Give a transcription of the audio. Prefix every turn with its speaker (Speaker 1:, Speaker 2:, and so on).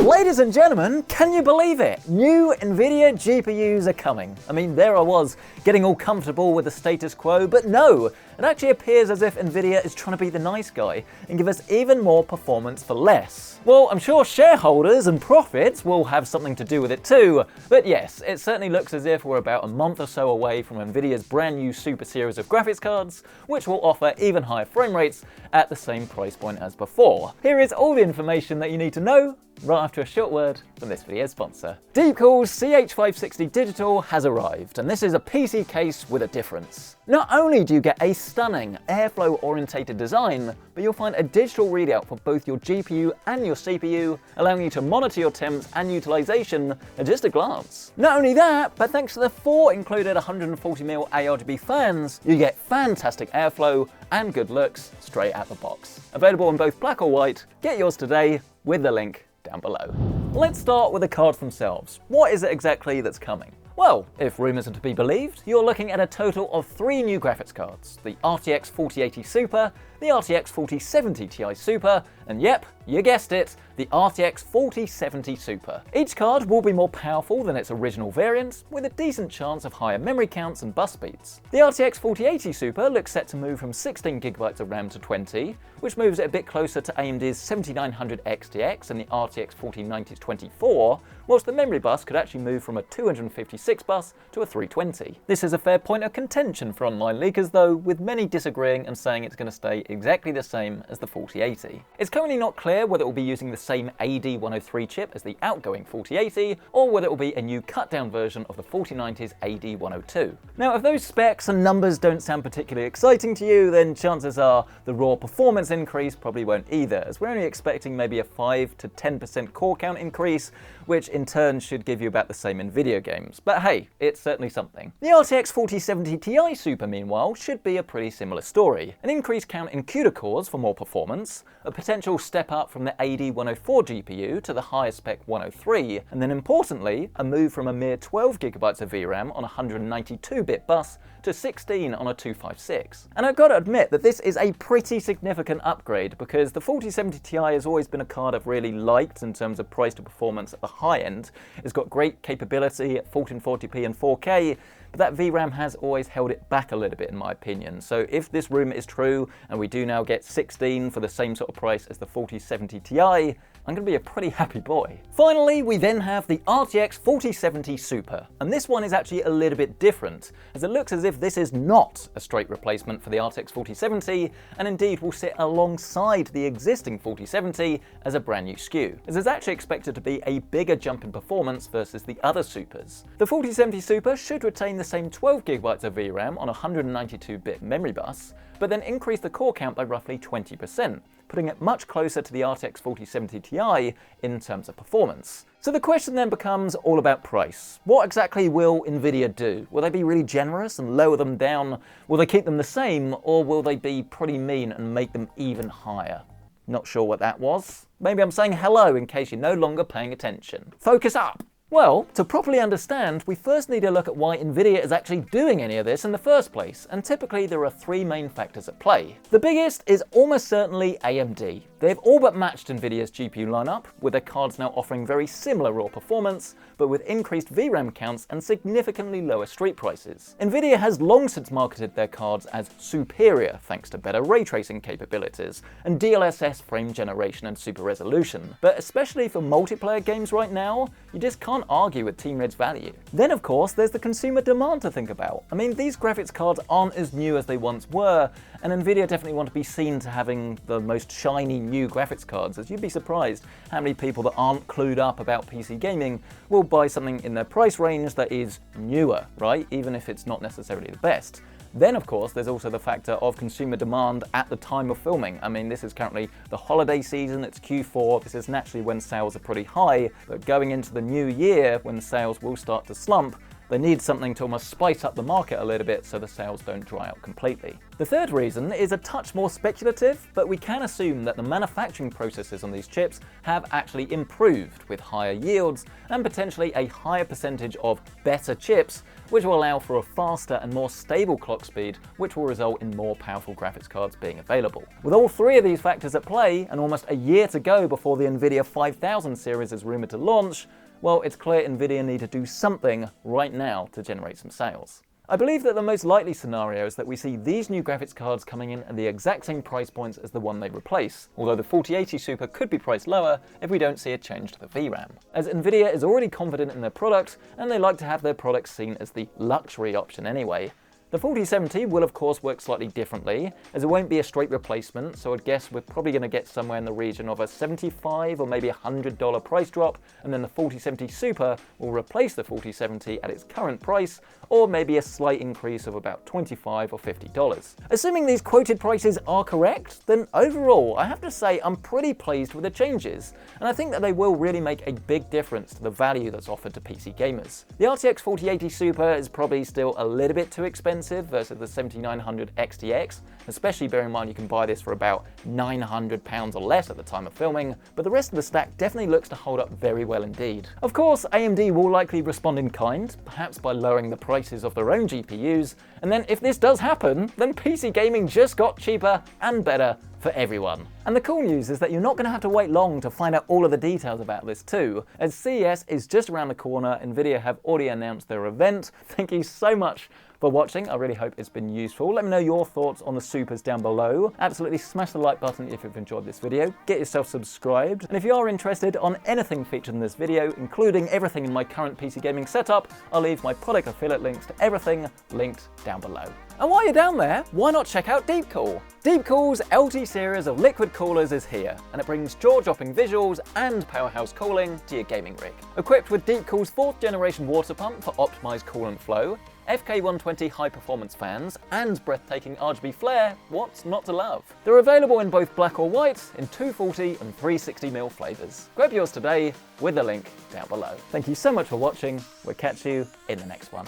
Speaker 1: Ladies and gentlemen, can you believe it? New Nvidia GPUs are coming. I mean, there I was, getting all comfortable with the status quo, but no, it actually appears as if Nvidia is trying to be the nice guy and give us even more performance for less. Well, I'm sure shareholders and profits will have something to do with it too, but yes, it certainly looks as if we're about a month or so away from Nvidia's brand new super series of graphics cards, which will offer even higher frame rates at the same price point as before. Here is all the information that you need to know right after a short word from this video's sponsor. Deepcool's CH560 Digital has arrived, and this is a PC case with a difference. Not only do you get a stunning airflow orientated design, but you'll find a digital readout for both your GPU and your CPU, allowing you to monitor your temps and utilization at just a glance. Not only that, but thanks to the 4 included 140mm ARGB fans, you get fantastic airflow and good looks straight out the box. Available in both black or white, get yours today with the link down below. Let's start with the cards themselves. What is it exactly that's coming? Well, if rumours are to be believed, you're looking at a total of 3 new graphics cards: the RTX 4080 Super, the RTX 4070 Ti Super, and yep, you guessed it, the RTX 4070 Super. Each card will be more powerful than its original variant, with a decent chance of higher memory counts and bus speeds. The RTX 4080 Super looks set to move from 16GB of RAM to 20, which moves it a bit closer to AMD's 7900 XTX and the RTX 4090 24, whilst the memory bus could actually move from a 256 bus to a 320. This is a fair point of contention for online leakers though, with many disagreeing and saying it's going to stay exactly the same as the 4080. It's currently not clear whether it will be using the same AD103 chip as the outgoing 4080, or whether it will be a new cut-down version of the 4090's AD102. Now, if those specs and numbers don't sound particularly exciting to you, then chances are the raw performance increase probably won't either, as we're only expecting maybe a 5 to 10% core count increase, which in turn should give you about the same in video games. But hey, it's certainly something. The RTX 4070 Ti Super, meanwhile, should be a pretty similar story. An increased count in CUDA cores for more performance, a potential step up from the AD104 GPU to the higher spec 103, and then importantly, a move from a mere 12GB of VRAM on a 192-bit bus to 16 on a 256. And I've got to admit that this is a pretty significant upgrade, because the 4070 Ti has always been a card I've really liked in terms of price to performance at the high end. It's got great capability at 1440p and 4K, but that VRAM has always held it back a little bit in my opinion. So if this rumour is true, and we do now get 16 for the same sort of price as the 4070 Ti, I'm going to be a pretty happy boy. Finally, we then have the RTX 4070 Super, and this one is actually a little bit different, as it looks as if this is not a straight replacement for the RTX 4070, and indeed will sit alongside the existing 4070 as a brand new SKU, as it's actually expected to be a bigger jump in performance versus the other Supers. The 4070 Super should retain the same 12GB of VRAM on a 192-bit memory bus, but then increase the core count by roughly 20%, putting it much closer to the RTX 4070 Ti in terms of performance. So the question then becomes all about price. What exactly will Nvidia do? Will they be really generous and lower them down? Will they keep them the same, or will they be pretty mean and make them even higher? Not sure what that was. Maybe I'm saying hello in case you're no longer paying attention. Focus up! Well, to properly understand, we first need to look at why Nvidia is actually doing any of this in the first place, and typically there are 3 main factors at play. The biggest is almost certainly AMD. They've all but matched Nvidia's GPU lineup, with their cards now offering very similar raw performance, but with increased VRAM counts and significantly lower street prices. Nvidia has long since marketed their cards as superior thanks to better ray tracing capabilities and DLSS frame generation and super resolution, but especially for multiplayer games right now, you just can't argue with Team Red's value. Then of course there's the consumer demand to think about. I mean, these graphics cards aren't as new as they once were, and Nvidia definitely want to be seen to having the most shiny new graphics cards, as you'd be surprised how many people that aren't clued up about PC gaming will buy something in their price range that is newer, right? Even if it's not necessarily the best. Then of course there's also the factor of consumer demand at the time of filming. I mean, this is currently the holiday season, it's Q4, this is naturally when sales are pretty high, but going into the new year when sales will start to slump, they need something to almost spice up the market a little bit so the sales don't dry out completely. The third reason is a touch more speculative, but we can assume that the manufacturing processes on these chips have actually improved with higher yields and potentially a higher percentage of better chips which will allow for a faster and more stable clock speed, which will result in more powerful graphics cards being available. With all three of these factors at play, and almost a year to go before the Nvidia 5000 series is rumoured to launch, well, it's clear Nvidia need to do something right now to generate some sales. I believe that the most likely scenario is that we see these new graphics cards coming in at the exact same price points as the one they replace, although the 4080 Super could be priced lower if we don't see a change to the VRAM. As Nvidia is already confident in their product, and they like to have their products seen as the luxury option anyway. The 4070 will of course work slightly differently, as it won't be a straight replacement, so I'd guess we're probably going to get somewhere in the region of a $75 or maybe $100 price drop, and then the 4070 Super will replace the 4070 at its current price, or maybe a slight increase of about $25 or $50. Assuming these quoted prices are correct, then overall I have to say I'm pretty pleased with the changes, and I think that they will really make a big difference to the value that's offered to PC gamers. The RTX 4080 Super is probably still a little bit too expensive versus the 7900 XTX, especially bear in mind you can buy this for about £900 or less at the time of filming, but the rest of the stack definitely looks to hold up very well indeed. Of course, AMD will likely respond in kind, perhaps by lowering the prices of their own GPUs, and then if this does happen, then PC gaming just got cheaper and better for everyone. And the cool news is that you're not going to have to wait long to find out all of the details about this too, as CES is just around the corner. Nvidia have already announced their event. Thank you so much for watching. I really hope it's been useful. Let me know your thoughts on the Supers down below. Absolutely smash the like button if you've enjoyed this video. Get yourself subscribed. And if you are interested on anything featured in this video, including everything in my current PC gaming setup, I'll leave my product affiliate links to everything linked down below. And while you're down there, why not check out Deepcool? Deepcool's LG series of liquid coolers is here, and it brings jaw-dropping visuals and powerhouse cooling to your gaming rig. Equipped with Deepcool's 4th generation water pump for optimized coolant flow, FK120 high-performance fans, and breathtaking RGB flare, what's not to love? They're available in both black or white, in 240 and 360ml flavours. Grab yours today with the link down below. Thank you so much for watching. We'll catch you in the next one.